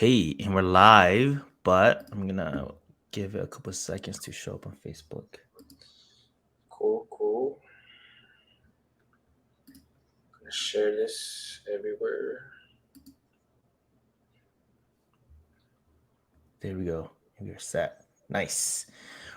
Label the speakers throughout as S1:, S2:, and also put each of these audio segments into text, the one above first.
S1: Okay, and we're live, but I'm gonna give it a couple seconds to show up on Facebook.
S2: Cool. Gonna share this everywhere.
S1: There we go. And we're set. Nice.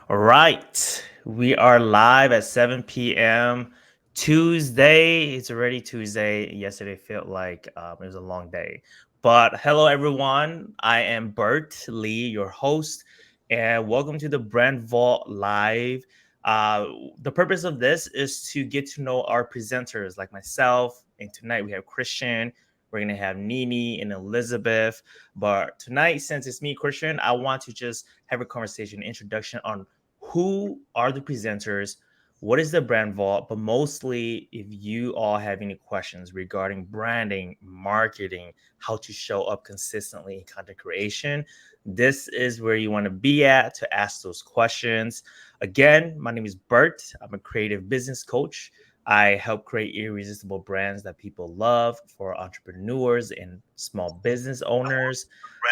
S1: All right. We are live at 7 p.m. Tuesday. It's already Tuesday. Yesterday felt like it was a long day. But hello, everyone. I am Bert Lee, your host, and welcome to the BrandVault Live. Uh, the purpose of this is to get to know our presenters like myself. And tonight we have Christian. We're going to have Nini and Elizabeth. But tonight, since it's me, Christian, I want to just have a conversation, introduction on who are the presenters, what is the brand vault, but mostly if you all have any questions regarding branding, marketing, how to show up consistently in content creation, this is where you want to be at to ask those questions. Again, my name is Bert. I'm a creative business coach. I help create irresistible brands that people love for entrepreneurs and small business owners.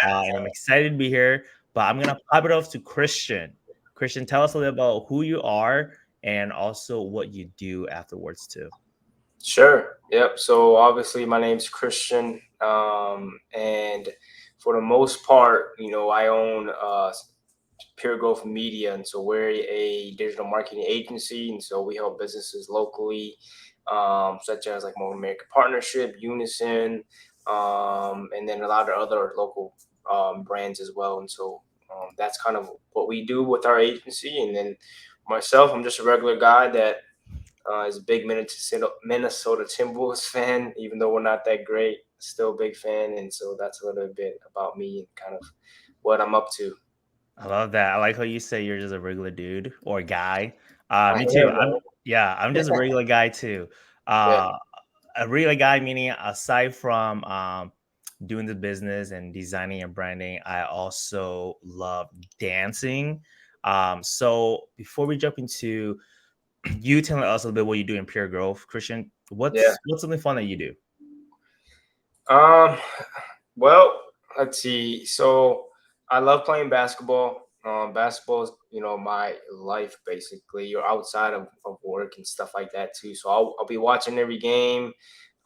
S1: And I'm excited to be here, but I'm going to pop it off to Christian. Christian, tell us a little about who you are and also what you do afterwards, too.
S2: Sure. Yep. So obviously, my name's Christian, and for the most part, I own Pure Growth Media, and so we're a digital marketing agency, and so we help businesses locally, such as like More American Partnership, Unison, and then a lot of other local brands as well. And so that's kind of what we do with our agency. And then myself, I'm just a regular guy that is a big Minnesota Timberwolves fan, even though we're not that great, still a big fan. And so that's a little bit about me and kind of what I'm up to.
S1: I love that. I like how you say you're just a regular dude or guy.
S2: I
S1: Me too.
S2: am, man.
S1: I'm just a regular guy too.
S2: Yeah.
S1: Uh, a regular guy meaning aside from doing the business and designing and branding, I also love dancing. So before we jump into you telling us a little bit what you do in Pure Growth, Christian,
S2: Yeah.
S1: what's something fun that you do?
S2: Um, well, let's see. So I love playing basketball. Basketball is, my life basically. You're outside of work and stuff like that too. So I'll be watching every game.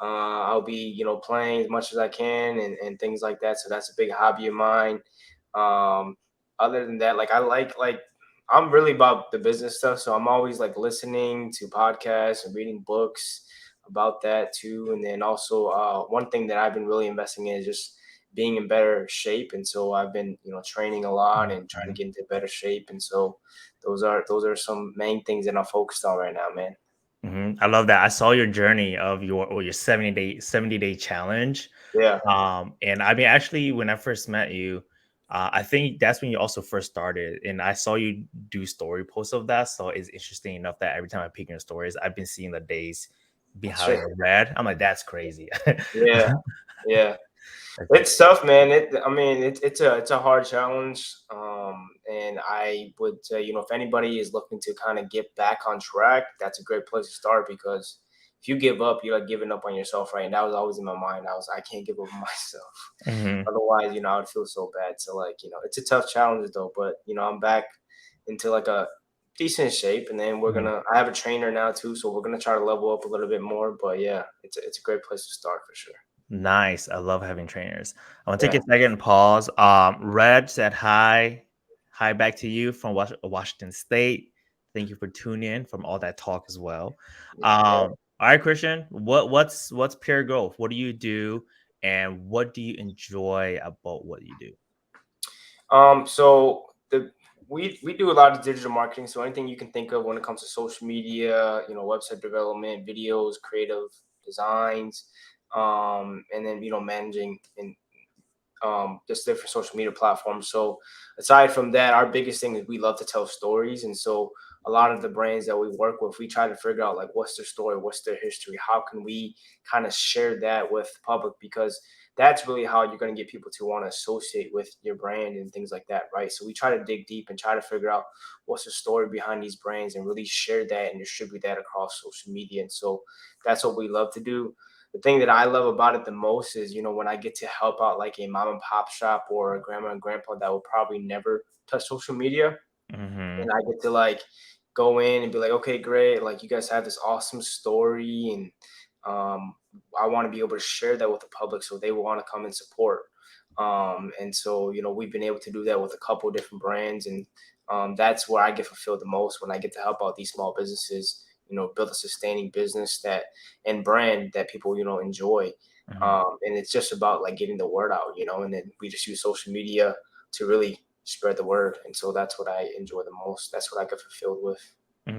S2: I'll be, playing as much as I can and things like that. So that's a big hobby of mine. Um, Other than that, like I'm really about the business stuff. So I'm always like listening to podcasts and reading books about that too. And then also one thing that I've been really investing in is just being in better shape. And so I've been, training a lot and trying to
S1: Mhm.
S2: get into better shape. And so those are some main things that I'm focused on right now, man.
S1: I love that. I saw your journey of your 70-day challenge.
S2: Yeah.
S1: And I mean, actually, when I first met you, I think that's when you also first started. And I saw you do story posts of that. So it's interesting enough that every time I peek in your stories, I've been seeing the days being
S2: Sure.
S1: highlighted in red. I'm like, that's crazy.
S2: Yeah. Yeah.
S1: That's
S2: It's
S1: interesting.
S2: tough, man. I mean, it's a hard challenge. And I would say, if anybody is looking to kind of get back on track, that's a great place to start because if you give up, you're like giving up on yourself, right? And that was always in my mind. I can't give up on myself.
S1: Mhm.
S2: Otherwise, I would feel so bad. So like, it's a tough challenge though, but I'm back into like a decent shape. And then
S1: Mhm.
S2: I have a trainer now too. So we're going to try to level up a little bit more, but yeah, it's a great place to start for sure.
S1: Nice. I love having trainers. I want to take
S2: Yeah.
S1: a second and pause. Red said hi. Hi back to you from Washington State. Thank you for tuning in from all that talk as well.
S2: Yeah.
S1: All right, Christian. What's Pure Growth? What do you do, and what do you enjoy about what you do?
S2: So we do a lot of digital marketing. So anything you can think of when it comes to social media, website development, videos, creative designs, and then managing and just different social media platforms. So aside from that, our biggest thing is we love to tell stories, and so a lot of the brands that we work with, we try to figure out like what's their story, what's their history, how can we kind of share that with the public because that's really how you're going to get people to want to associate with your brand and things like that, right? So we try to dig deep and try to figure out what's the story behind these brands and really share that and distribute that across social media. And so that's what we love to do. the thing that I love about it the most is, when I get to help out like a mom and pop shop or a grandma and grandpa that will probably never touch social media,
S1: Mm-hmm.
S2: and I get to like go in and be like, okay, great, like you guys have this awesome story, and I want to be able to share that with the public so they will want to come and support. And so we've been able to do that with a couple of different brands, and that's where I get fulfilled the most, when I get to help out these small businesses, build a sustaining business that and brand that people enjoy.
S1: Mm-hmm.
S2: And it's just about like getting the word out, and then we just use social media to really spread the word. And so that's what I enjoy the most. That's what I get fulfilled with.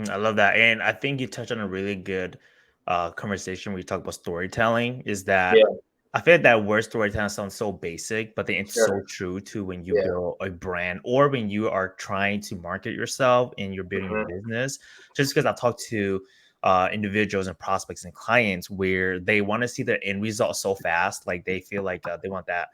S1: I love that. And I think you touched on a really good conversation where you talk about storytelling. Is that
S2: Yeah,
S1: I feel like that word storytelling sounds so basic, but then it's so
S2: sure.
S1: true to when you
S2: Yeah.
S1: build a brand or when you are trying to market yourself and you're building a
S2: Hmm.
S1: business. Just because I've talked to individuals and prospects and clients where they want to see the end result so fast, like they feel like they want that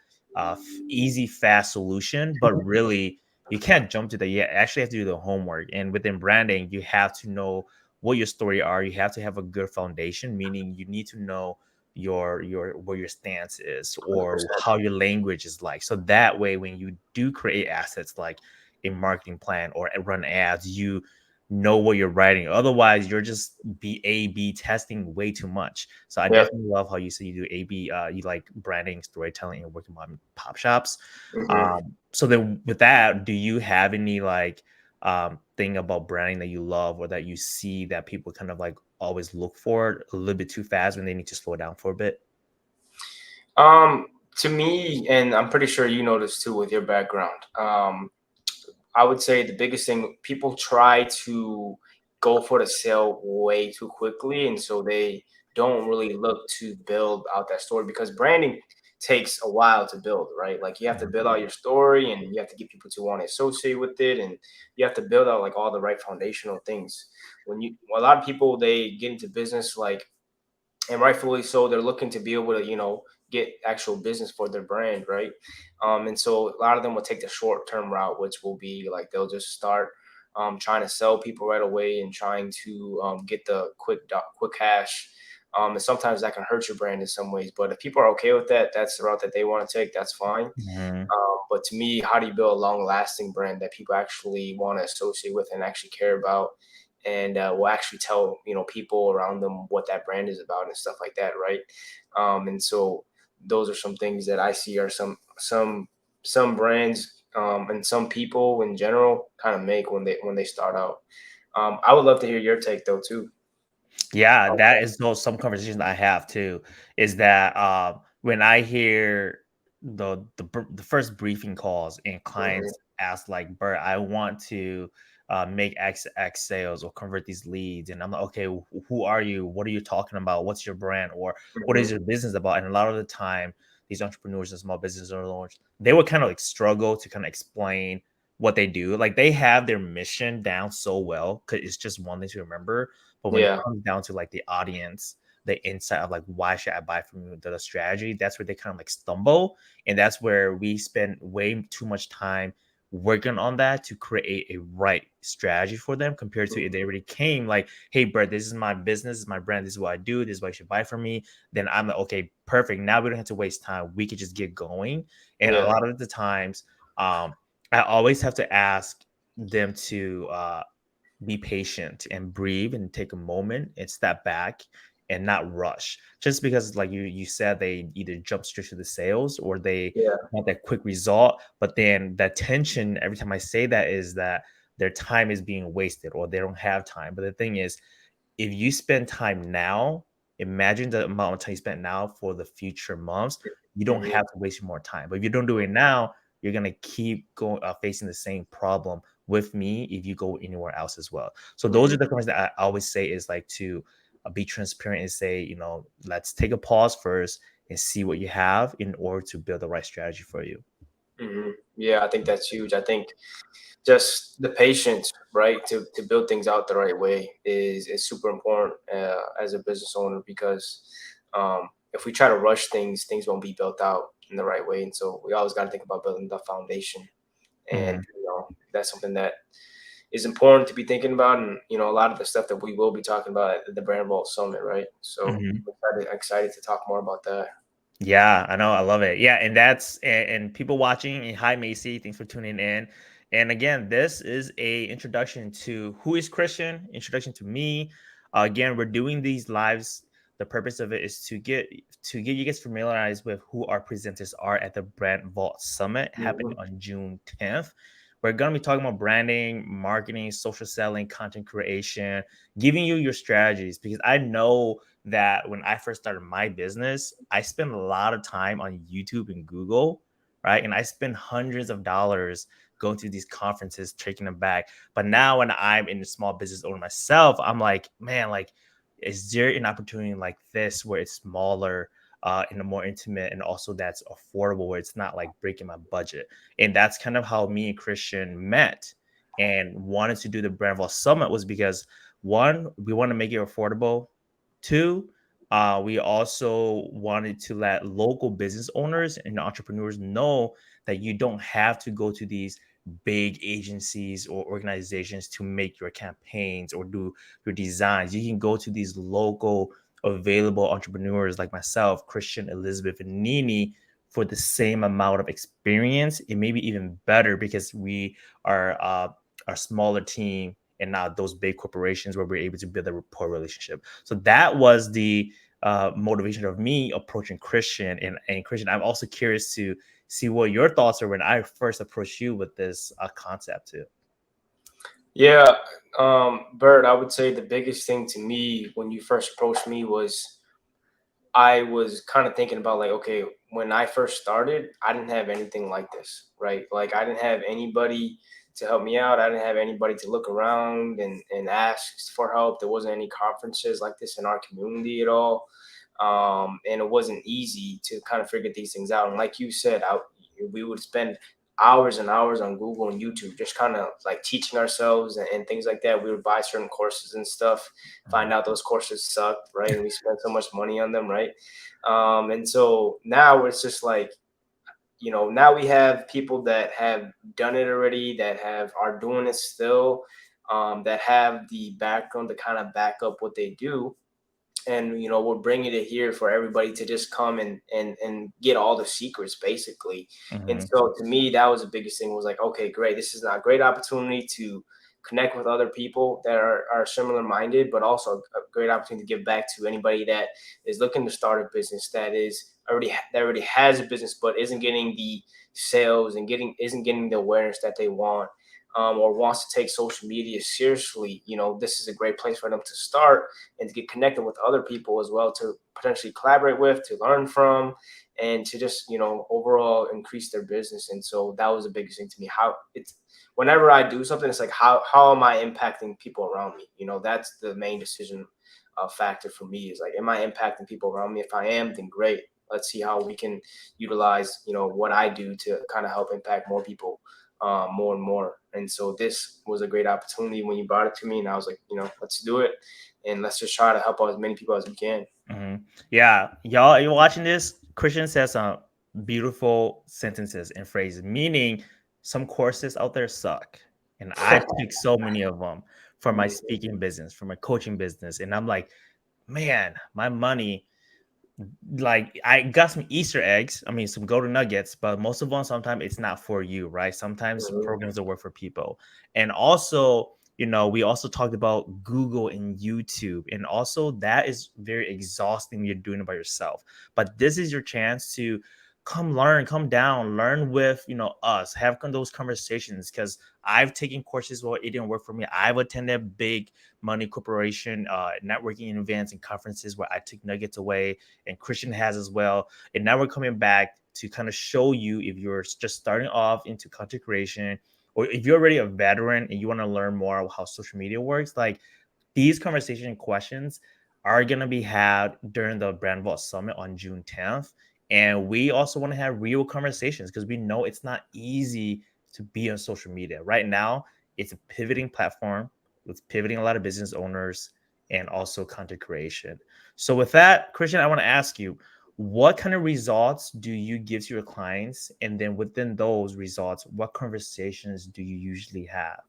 S1: easy, fast solution, but really you can't jump to that. You actually have to do the homework. And within branding, you have to know what your story are. You have to have a good foundation, meaning you need to know your where your stance is or
S2: 100%.
S1: how your language is like. So that way, when you do create assets like a marketing plan or run ads, you know what you're writing. Otherwise, you're just B testing way too much. So I
S2: Yeah.
S1: definitely love how you say you do A/B. You like branding, storytelling, and working on pop shops.
S2: Hmm.
S1: So then with that, do you have any like thing about branding that you love or that you see that people kind of like always look for a little bit too fast when they need to slow down for a bit?
S2: Um, to me, and I'm pretty sure you know this too with your background. I would say the biggest thing, people try to go for the sale way too quickly, and so they don't really look to build out that story, because branding takes a while to build, right? Like you have to
S1: Mhm.
S2: build out your story, and you have to get people to want to associate with it, and you have to build out like all the right foundational things. A lot of people, they get into business like, and rightfully so, they're looking to be able to get actual business for their brand, right? And so a lot of them will take the short term route, which will be like they'll just start trying to sell people right away and trying to get the quick cash. And sometimes that can hurt your brand in some ways, but if people are okay with that, that's the route that they want to take, that's fine.
S1: Mhm.
S2: But to me, how do you build a long lasting brand that people actually want to associate with and actually care about, and will actually tell people around them what that brand is about and stuff like that, right? And so those are some things that I see are some brands, and some people in general kind of make when they start out. I would love to hear your take though too.
S1: Yeah, that is those some conversations I have too. Is that when I hear the first briefing calls and
S2: Hmm.
S1: clients ask like, Bert, I want to make X sales or convert these leads, and I'm like, okay, who are you? What are you talking about? What's your brand or what is
S2: Hmm.
S1: your business about? And a lot of the time, these entrepreneurs and small business owners, they would kind of like struggle to kind of explain what they do. Like they have their mission down so well because it's just one thing to remember, but when it
S2: Yeah.
S1: comes down to like the audience, the insight of like why should I buy from you, the strategy, that's where they kind of like stumble. And that's where we spend way too much time working on that to create a right strategy for them compared to if they already came like, hey Brett, this is my business, this is my brand, this is what I do, this is why you should buy from me. Then I'm like, okay, perfect. Now we don't have to waste time. We could just get going. And a
S2: Yeah.
S1: lot of the times, I always have to ask them to be patient and breathe and take a moment and step back and not rush just because like you said they either jump straight to the sales or they
S2: Yeah.
S1: want that quick result, but then the tension every time I say that is that their time is being wasted or they don't have time. But the thing is, if you spend time now, imagine the amount of time you spend now for the future months. You don't
S2: Hmm.
S1: have to waste more time. But if you don't do it now, you're gonna keep going facing the same problem with me if you go anywhere else as well. So those are
S2: Hmm.
S1: the comments that I always say is like to be transparent and say, let's take a pause first and see what you have in order to build the right strategy for you.
S2: Hmm. Yeah, I think that's huge. I think just the patience, right, to build things out the right way is super important as a business owner, because if we try to rush things, things won't be built out in the right way. And so we always got to think about building the foundation, and
S1: Mhm.
S2: that's something that is important to be thinking about, and a lot of the stuff that we will be talking about at the BrandVault Summit, right? So
S1: Mhm.
S2: excited to talk more about that.
S1: Yeah, I know. I love it. Yeah, and and people watching. And hi, Macy. Thanks for tuning in. And again, this is a introduction to who is Christian. Introduction to me. Again, we're doing these lives. The purpose of it is to get you guys familiarized with who our presenters are at the Brand Vault Summit happening
S2: Mhm.
S1: on June 10th. We're gonna be talking about branding, marketing, social selling, content creation, giving you your strategies because I know that when I first started my business, I spent a lot of time on YouTube and Google, right? And I spent hundreds of dollars going to these conferences, taking them back. But now when I'm in a small business owner myself, I'm like, man, like, is there an opportunity like this where it's smaller and more intimate and also that's affordable where it's not like breaking my budget? And that's kind of how me and Christian met and wanted to do the Brandville Summit was because one, we want to make it affordable. Two, we also wanted to let local business owners and entrepreneurs know that you don't have to go to these big agencies or organizations to make your campaigns or do your designs. You can go to these local available entrepreneurs like myself, Christian, Elizabeth, and Nini for the same amount of experience and maybe even better because we are a smaller team and not those big corporations where we're able to build a rapport relationship. So that was the motivation of me approaching Christian and Christian. I'm also curious to see what your thoughts are when I first approached you with this concept too.
S2: Yeah, Bert, I would say the biggest thing to me when you first approached me was I was kind of thinking about like, okay, when I first started, I didn't have anything like this, right? Like I didn't have anybody to help me out. I didn't have anybody to look around and ask for help. There wasn't any conferences like this in our community at all. And it wasn't easy to kind of figure these things out. And like you said, we would spend hours and hours on Google and YouTube, just kind of like teaching ourselves and things like that. We would buy certain courses and stuff, find out those courses sucked, right? And we spent so much money on them, right? And so now it's just like, now we have people that have done it already, that are doing it still, that have the background to kind of back up what they do, and we're bringing it here for everybody to just come and get all the secrets basically. And
S1: Mm-hmm.
S2: so to me, that was the biggest thing, was like, okay, great, this is a great opportunity to connect with other people that are similar minded, but also a great opportunity to give back to anybody that is looking to start a business, that already has a business but isn't getting the sales and isn't getting the awareness that they want, or wants to take social media seriously. This is a great place for them to start and to get connected with other people as well, to potentially collaborate with, to learn from, and to just overall increase their business. And so that was the biggest thing to me. How it's Whenever I do something, it's like, how am I impacting people around me? That's the main decision factor for me, is like, am I impacting people around me? If I am, then great. Let's see how we can utilize what I do to kind of help impact more people, more and more. And so this was a great opportunity when you brought it to me, and I was like, let's do it, and let's just try to help out as many people as we can.
S1: Mm-hmm. Yeah, y'all, you're watching this. Christian says some beautiful sentences and phrases, meaning some courses out there suck, and I took so many of them for my
S2: Mhm.
S1: speaking business, for my coaching business, and I'm like, man, my money, like I got some Easter eggs. I mean, some golden nuggets, but most of them sometimes it's not for you, right? Sometimes
S2: Mhm.
S1: programs will work for people, and also, we also talked about Google and YouTube, and also that is very exhausting. You're doing it by yourself, but this is your chance to come learn, come down, learn with us, have those conversations. Because I've taken courses where it didn't work for me. I've attended big money corporation networking events and conferences where I took nuggets away, and Christian has as well. And now we're coming back to kind of show you, if you're just starting off into content creation, or if you're already a veteran and you want to learn more about how social media works, like these conversation questions are going to be had during the Brand Vault Summit on June 10th. And we also want to have real conversations because we know it's not easy to be on social media. Right now, it's a pivoting platform. It's pivoting a lot of business owners and also content creation. So with that, Christian, I want to ask you, what kind of results do you give to your clients? And then within those results, what conversations do you usually have?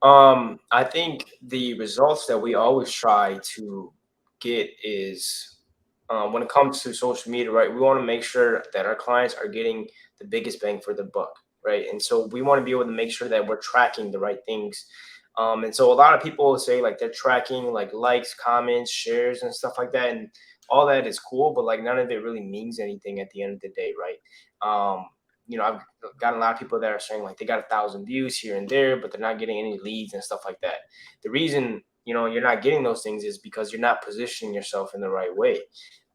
S2: I think the results that we always try to get is when it comes to social media, right? We want to make sure that our clients are getting the biggest bang for the buck, right? And so we want to be able to make sure that we're tracking the right things. And so a lot of people say like they're tracking like likes, comments, shares, and stuff like that, and all that is cool, but like none of it really means anything at the end of the day, right? I've got a lot of people that are saying like they got 1,000 views here and there, but they're not getting any leads and stuff like that. The reason you're not getting those things is because you're not positioning yourself in the right way.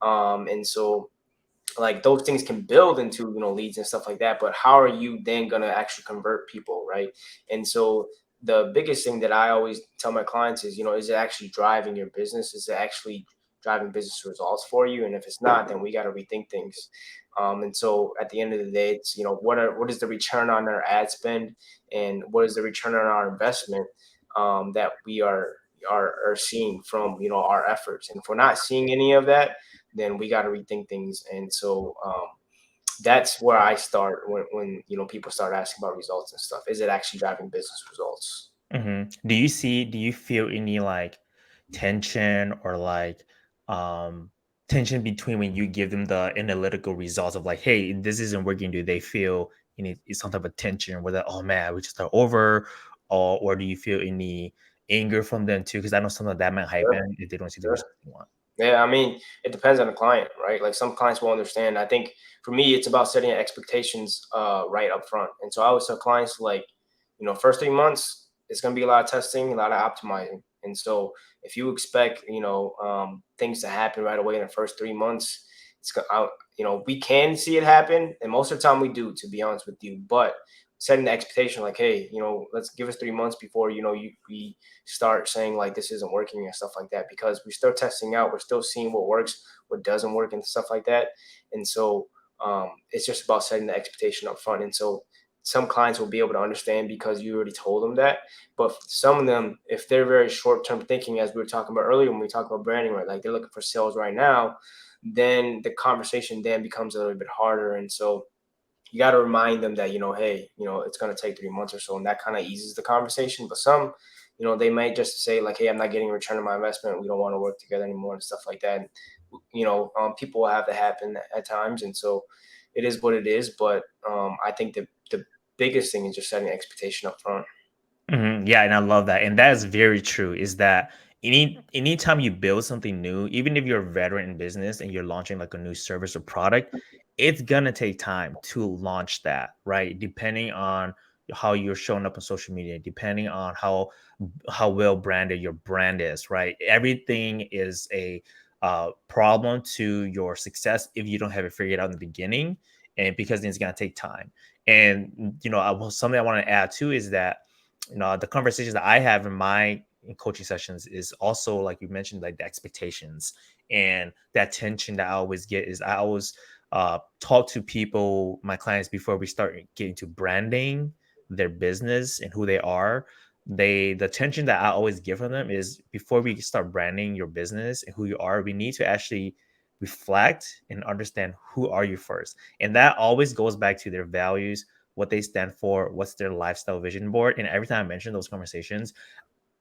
S2: And so like those things can build into leads and stuff like that, but how are you then going to actually convert people, right? And so the biggest thing that I always tell my clients is is it actually driving your business? Is it actually driving business results for you? And if it's not, then we got to rethink things. And so at the end of the day, it's what is the return on our ad spend, and what is the return on our investment that we are seeing from our efforts. And if we're not seeing any of that, then we got to rethink things. And so that's where I start when people start asking about results and stuff. Is it actually driving business results?
S1: Do you feel any like tension or like um tension between when you give them the analytical results of like, hey, this isn't working? Do they feel any some type of tension where that, oh man, we just start over, or do you feel any anger from them too? Because I know some of that might
S2: Sure,
S1: happen if they don't see the
S2: sure.
S1: results they want.
S2: Yeah, I mean, it depends on the client, right? Like some clients will understand. I think for me, it's about setting expectations right up front. And so I always tell clients like, first 3 months, it's going to be a lot of testing, a lot of optimizing. And so if you expect, things to happen right away in the first 3 months, we can see it happen, and most of the time we do, to be honest with you. But setting the expectation, like, hey, let's give us 3 months before we start saying like this isn't working and stuff like that, because we're still testing out, we're still seeing what works, what doesn't work, and stuff like that. And so it's just about setting the expectation up front. And so some clients will be able to understand because you already told them that. But some of them, if they're very short term thinking, as we were talking about earlier when we talk about branding, right, like they're looking for sales right now, then the conversation then becomes a little bit harder. And so you got to remind them that hey, it's going to take 3 months or so, and that kind of eases the conversation. But some, they might just say like, hey, I'm not getting a return on my investment, we don't want to work together anymore and stuff like that. And people will have that happen at times. And so it is what it is. But I think the biggest thing is just setting expectation up front.
S1: Yeah, and I love that, and that is very true. Is that anytime you build something new, even if you're a veteran in business and you're launching like a new service or product, it's gonna take time to launch that, right? Depending on how you're showing up on social media, depending on how well branded your brand is, right? Everything is a problem to your success if you don't have it figured out in the beginning, and because it's gonna take time. And something I want to add too is that the conversations that I have in my coaching sessions is also like you mentioned, like the expectations and that tension that I always get is I always talk to people, my clients, before we start getting to branding their business and who they are. The tension that I always give from them is before we start branding your business and who you are, we need to actually reflect and understand who are you first. And that always goes back to their values, what they stand for, what's their lifestyle vision board. And every time I mention those conversations,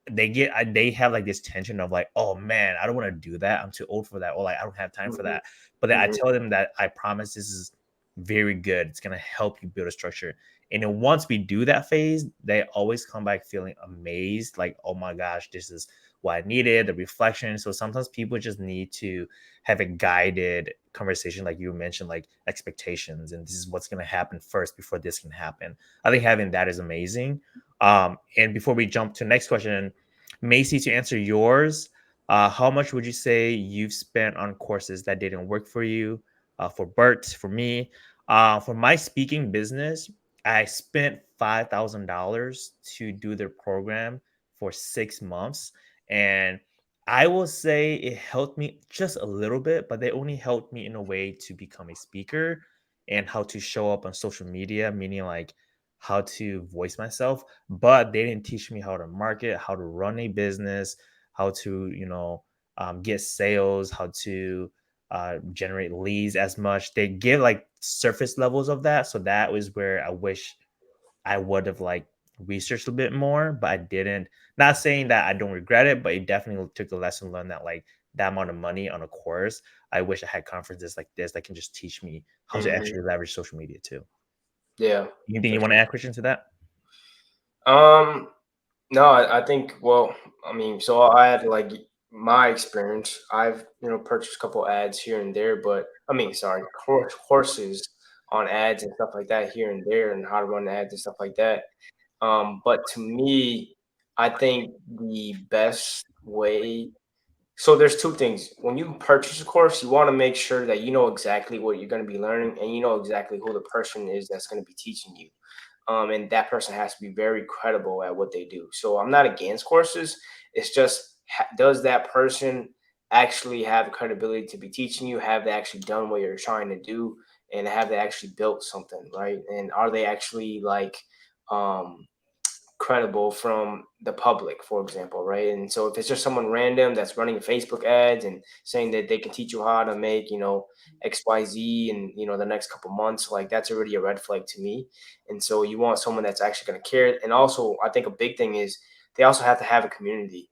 S1: they have like this tension of like, oh man, I don't want to do that, I'm too old for that, or like I don't have time for
S2: Hmm.
S1: that. But then I
S2: Hmm.
S1: tell them that I promise this is very good, it's going to help you build a structure. And then once we do that phase, they always come back feeling amazed, like, oh my gosh, this is what I needed, the reflection. So sometimes people just need to have a guided conversation, like you mentioned, like expectations, and this is what's going to happen first before this can happen. I think having that is amazing. And before we jump to the next question, Macy, to answer yours, how much would you say you've spent on courses that didn't work for you? For Bert, for me, for my speaking business, I spent $5,000 to do their program for 6 months, and I will say it helped me just a little bit, but they only helped me in a way to become a speaker and how to show up on social media, meaning like how to voice myself. But they didn't teach me how to market, how to run a business, how to get sales, how to generate leads as much. They give like surface levels of that, so that was where I wish I would have like research a bit more, but I didn't. Not saying that I don't regret it, but it definitely took a lesson learned that like that amount of money on a course. I wish I had conferences like this that can just teach me how to
S2: Hmm.
S1: actually leverage social media too.
S2: Yeah,
S1: Anything
S2: for
S1: you want to
S2: sure.
S1: add, Christian, to that?
S2: No, I think, well, I mean, so I had like my experience. I've, purchased a couple ads here and there, but I mean, sorry, courses on ads and stuff like that here and there and how to run ads and stuff like that. But to me, I think the best way, so there's two things. When you purchase a course, you want to make sure that you know exactly what you're going to be learning and you know exactly who the person is that's going to be teaching you, and that person has to be very credible at what they do. So I'm not against courses. It's just, does that person actually have the credibility to be teaching you? Have they actually done what you're trying to do? And have they actually built something, right? And are they actually like, um, credible from the public, for example, right? And so if it's just someone random that's running Facebook ads and saying that they can teach you how to make, XYZ in, the next couple months, like that's already a red flag to me. And so you want someone that's actually going to care. And also, I think a big thing is they also have to have a community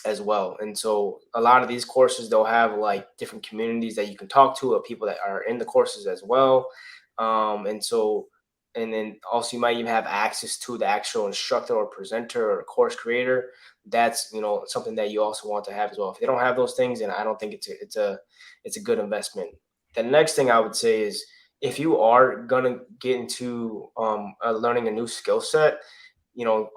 S2: as well. And so a lot of these courses, they'll have like different communities that you can talk to, of people that are in the courses as well. And so, and then also you might even have access to the actual instructor or presenter or course creator. That's, something that you also want to have as well. If they don't have those things, then I don't think it's a good investment. The next thing I would say is, if you are gonna get into learning a new skill set,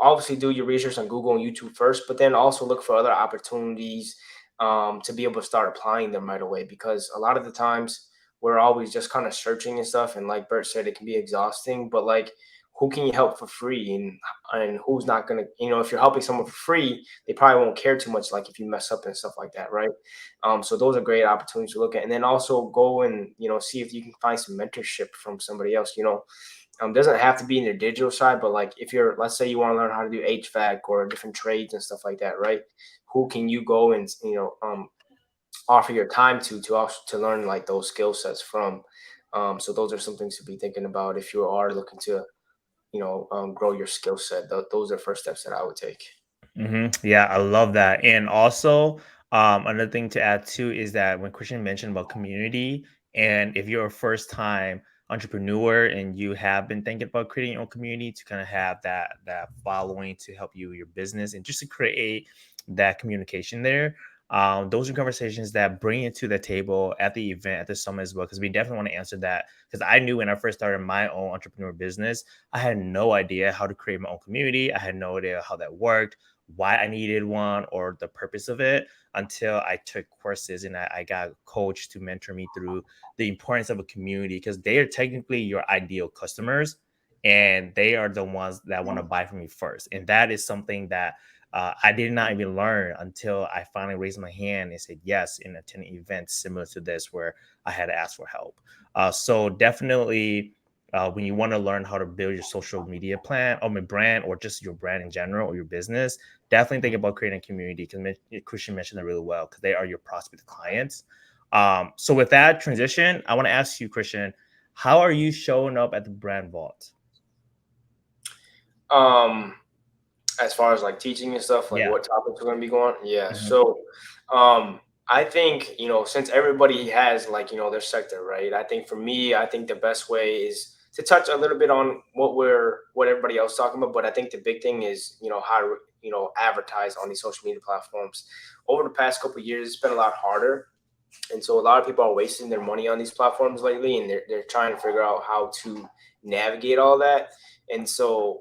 S2: obviously do your research on Google and YouTube first, but then also look for other opportunities, to be able to start applying them right away. Because a lot of the times we're always just kind of searching and stuff. And like Bert said, it can be exhausting, but like, who can you help for free? And who's not going to, if you're helping someone for free, they probably won't care too much, like if you mess up and stuff like that. Right. So those are great opportunities to look at. And then also go and, see if you can find some mentorship from somebody else. Doesn't have to be in the digital side, but like if you're, let's say you want to learn how to do HVAC or different trades and stuff like that, right? Who can you go and offer your time to also to learn like those skill sets from? So those are some things to be thinking about if you are looking to grow your skill set. Those are first steps that I would take.
S1: Yeah, I love that. And also, another thing to add too is that when Christian mentioned about community, and if you're a first time entrepreneur and you have been thinking about creating your own community to kind of have that following to help you your business and just to create that communication there. Those are conversations that bring it to the table at the event, at the summit as well, because we definitely want to answer that. Because I knew when I first started my own entrepreneur business, I had no idea how to create my own community. I had no idea how that worked, why I needed one, or the purpose of it until I took courses and I got a coach to mentor me through the importance of a community because they are technically your ideal customers and they are the ones that want to buy from you first. And that is something that I did not even learn until I finally raised my hand and said yes in attending events similar to this where I had to ask for help. So definitely when you want to learn how to build your social media plan or my brand or just your brand in general or your business, definitely think about creating a community because Christian mentioned that really well because they are your prospect clients. So with that transition, I want to ask you, Christian, how are you showing up at the Brand Vault?
S2: Um, as far as like teaching and stuff, like
S1: Yeah.
S2: what topics are going to be going. Yeah.
S1: Mhm.
S2: So, I think, since everybody has like, their sector, right? I think for me, I think the best way is to touch a little bit on what everybody else is talking about. But I think the big thing is, how to, advertise on these social media platforms. Over the past couple of years, it's been a lot harder, and so a lot of people are wasting their money on these platforms lately, and they're trying to figure out how to navigate all that. And so,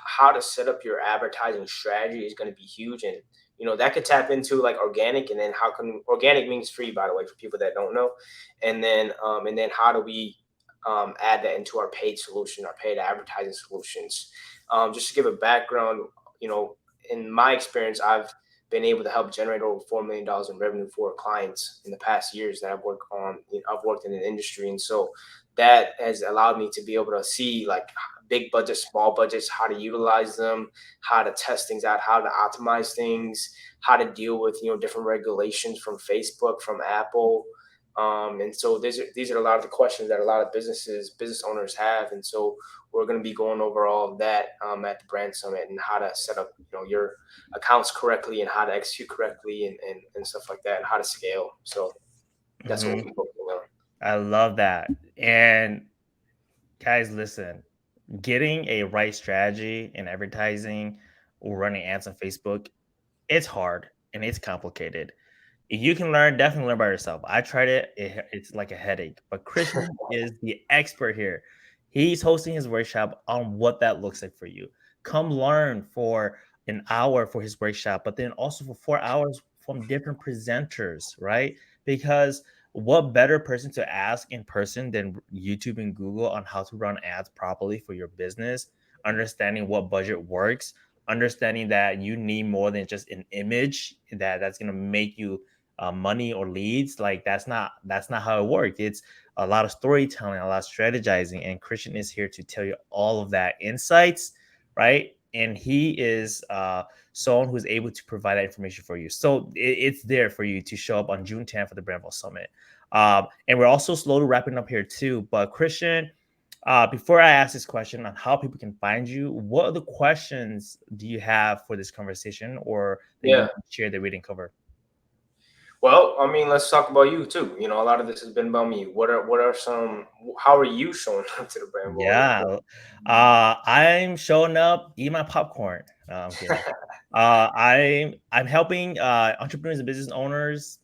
S2: how to set up your advertising strategy is going to be huge. And that could tap into like organic, and then how can organic means free, by the way, for people that don't know. And then how do we add that into our paid solution, our paid advertising solutions? Just to give a background, you know in my experience, I've been able to help generate over $4 million in revenue for clients in the past years that I've worked on. I've worked in the industry, and so that has allowed me to be able to see like big budgets, small budgets, how to utilize them, how to test things out, how to optimize things, how to deal with different regulations from Facebook, from Apple. And so these are a lot of the questions that a lot of business owners have. And so we're going to be going over all of that at the Brand Summit, and how to set up your accounts correctly, and how to execute correctly, and stuff like that, and how to scale. So that's what we'll
S1: Hmm.
S2: be focusing on.
S1: I love that. And guys, listen, getting a right strategy in advertising or running ads on Facebook, it's hard and it's complicated. You can learn, definitely learn by yourself. I tried it, it's like a headache. But Christian is the expert here. He's hosting his workshop on what that looks like for you. Come learn for an hour for his workshop, but then also for 4 hours from different presenters, right? Because what better person to ask in person than YouTube and Google on how to run ads properly for your business, understanding what budget works, understanding that you need more than just an image that's going to make you money or leads. Like that's not how it works. It's a lot of storytelling, a lot of strategizing, and Christian is here to tell you all of that insights, right? And he is someone who's able to provide that information for you. So it's there for you to show up on June 10th for the BrandVault Summit. And we're also slowly wrapping up here too. But Christian, before I ask this question on how people can find you, what other questions do you have for this conversation, or that you
S2: Yeah.
S1: want to share that we didn't cover?
S2: Well, I mean, let's talk about you too. A lot of this has been about me. What are some? How are you showing up to the brand world?
S1: Yeah, I'm showing up, eat my popcorn. No, I'm kidding. I'm helping entrepreneurs and business owners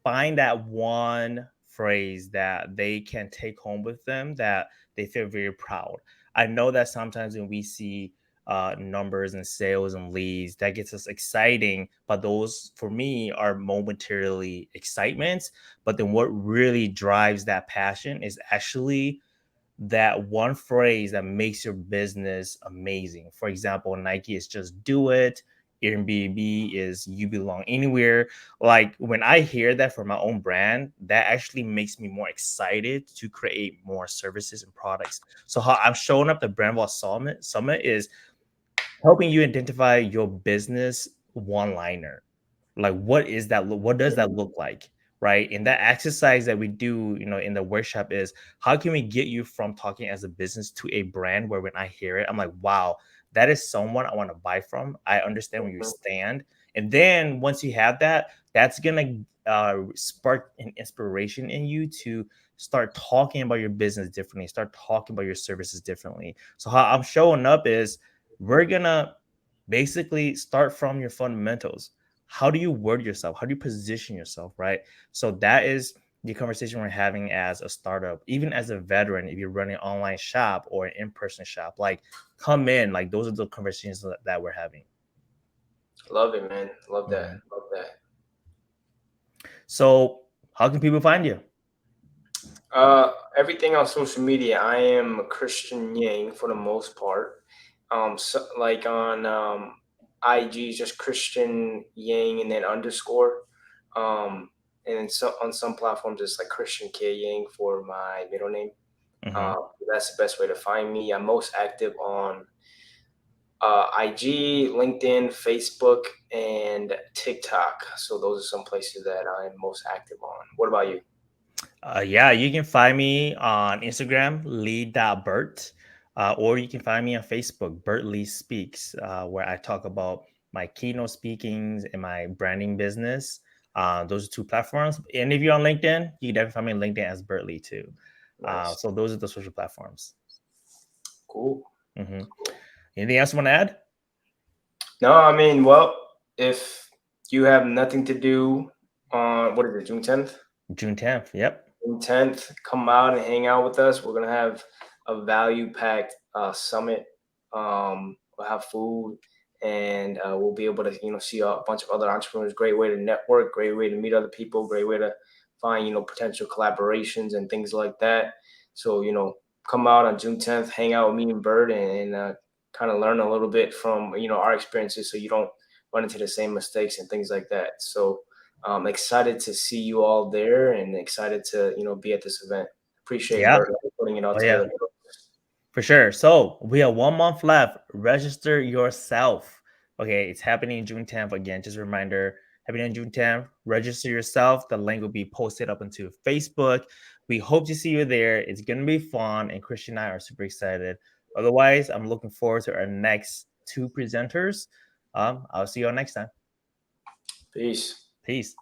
S1: find that one phrase that they can take home with them that they feel very proud. I know that sometimes when we see numbers and sales and leads, that gets us exciting, but those for me are momentarily excitements. But then what really drives that passion is actually that one phrase that makes your business amazing. For example, Nike is just do it. Airbnb is you belong anywhere. Like when I hear that for my own brand, that actually makes me more excited to create more services and products. So how I'm showing up the BrandVault Summit is helping you identify your business one liner. Like what is that what does that look like, right? And that exercise that we do in the workshop is how can we get you from talking as a business to a brand where when I hear it I'm like, wow, that is someone I want to buy from. I understand where you stand. And then once you have that, that's gonna spark an inspiration in you to start talking about your business differently, start talking about your services differently. So how I'm showing up is we're gonna basically start from your fundamentals. How do you word yourself? How do you position yourself, right? So that is the conversation we're having as a startup, even as a veteran. If you're running an online shop or an in-person shop, like come in, like those are the conversations that we're having.
S2: Love it, man. Love that.
S1: Mhm.
S2: Love that.
S1: So how can people find you?
S2: Everything on social media, I am Christian Yang for the most part. So, like on IG, just Christian Yang and then underscore. And then on some platforms, it's like Christian K Yang for my middle name.
S1: Hmm.
S2: That's the best way to find me. I'm most active on IG, LinkedIn, Facebook, and TikTok. So those are some places that I'm most active on. What about you?
S1: Yeah, you can find me on Instagram, lee.bert, or you can find me on Facebook, Bert Lee Speaks, where I talk about my keynote speakings and my branding business. Those are two platforms. And if you're on LinkedIn, you can definitely find me on LinkedIn as Bert Lee too.
S2: Nice.
S1: So those are the social platforms.
S2: Cool.
S1: Hmm.
S2: Cool.
S1: Anything else you want to add?
S2: No, I mean, well, if you have nothing to do on what is it, June 10th?
S1: June 10th. Yep.
S2: June 10th, come out and hang out with us. We're gonna have a value-packed summit. We'll have food, and we'll be able to see a bunch of other entrepreneurs. Great way to network. Great way to meet other people. Great way to find potential collaborations and things like that. So come out on June 10th, hang out with me and Bert, and kind of learn a little bit from our experiences, so you don't run into the same mistakes and things like that. So excited to see you all there, and excited to be at this event. Appreciate
S1: Yeah.
S2: Bert for putting it all
S1: Oh, yeah.
S2: together.
S1: For sure. So we have 1 month left. Register yourself. Okay, it's happening June 10th again. Just a reminder. happening on June 10th. Register yourself. The link will be posted up onto Facebook. We hope to see you there. It's going to be fun, and Christian and I are super excited. Otherwise, I'm looking forward to our next two presenters. I'll see you all next time.
S2: Peace.
S1: Peace.